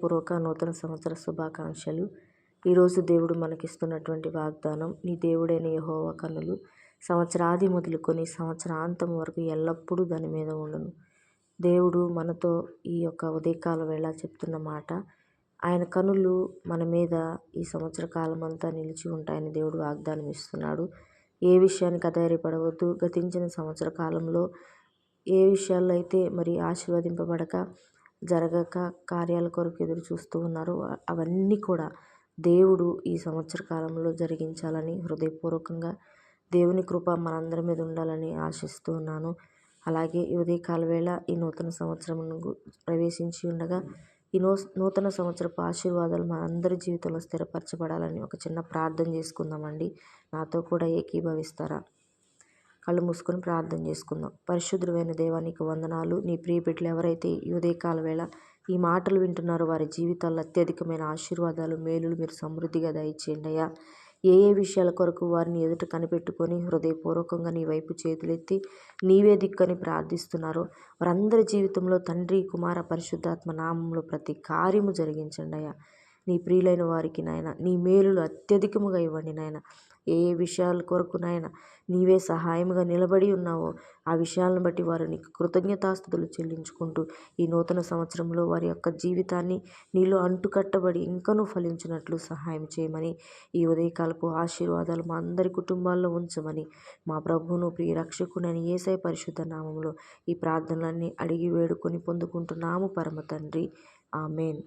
హృదయపూర్వక నూతన సంవత్సర శుభాకాంక్షలు. ఈరోజు దేవుడు మనకిస్తున్నటువంటి వాగ్దానం, నీ దేవుడైన యెహోవా కన్నులు సంవత్సరాది మొదలుకొని సంవత్సరాంతం వరకు ఎల్లప్పుడూ దాని మీద ఉండును. దేవుడు మనతో ఈ యొక్క ఉదయకాల వేళ చెప్తున్న మాట, ఆయన కనులు మన మీద ఈ సంవత్సర కాలం అంతా నిలిచి ఉంటాయని దేవుడు వాగ్దానం ఇస్తున్నాడు. ఏ విషయానికి అధైర్యపడవద్దు. గతించిన సంవత్సర కాలంలో ఏ విషయాల్లో అయితే మరి ఆశీర్వదింపబడక జరగక కార్యాల కొరకు ఎదురు చూస్తూ ఉన్నారో అవన్నీ కూడా దేవుడు ఈ సంవత్సర కాలంలో జరిగించాలని హృదయపూర్వకంగా దేవుని కృప మనందరి మీద ఉండాలని ఆశిస్తూ ఉన్నాను. అలాగే ఈ ఉదయకాల వేళ ఈ నూతన సంవత్సరం ప్రవేశించి ఉండగా ఈ నూతన సంవత్సరపు ఆశీర్వాదాలు మనందరి జీవితంలో స్థిరపరచబడాలని ఒక చిన్న ప్రార్థన చేసుకుందామండి. నాతో కూడా ఏకీభవిస్తారా? కళ్ళు మూసుకొని ప్రార్థన చేసుకుందాం. పరిశుద్ధుడైన దేవా, నీకు వందనాలు. నీ ప్రియ బిడ్డలు ఎవరైతే ఈ ఉదయకాల వేళ ఈ మాటలు వింటున్నారో వారి జీవితాల్లో అత్యధికమైన ఆశీర్వాదాలు, మేలులు మీరు సమృద్ధిగా దయచేయండి అయ్యా. ఏ విషయాల కొరకు వారిని ఎదుట కనిపెట్టుకొని హృదయపూర్వకంగా నీ వైపు చేతులెత్తి నీవే దిక్కని ప్రార్థిస్తున్నారో వారందరి జీవితంలో తండ్రి, కుమార, పరిశుద్ధాత్మ నామంలో ప్రతి కార్యము జరిగించండి అయ్యా. నీ ప్రియులైన వారికి నాయన నీ మేలులు అత్యధికముగా ఇవ్వండి నాయన. ఏ విషయాల కొరకు నాయన నీవే సహాయముగా నిలబడి ఉన్నావో ఆ విషయాలను బట్టి వారు నీకు కృతజ్ఞతాస్తుతులు చెల్లించుకుంటూ ఈ నూతన సంవత్సరంలో వారి యొక్క జీవితాన్ని నీలో అంటుకట్టబడి ఇంకనూ ఫలించినట్లు సహాయం చేయమని, ఈ ఉదయకాలపు ఆశీర్వాదాలు మా అందరి కుటుంబాల్లో ఉంచమని మా ప్రభువును ప్రియ రక్షకుడైన యేసయ్య పరిశుద్ధ నామములో ఈ ప్రార్థనలన్నీ అడిగి వేడుకొని పొందుకుంటున్నాము పరమ తండ్రి. ఆమేన్.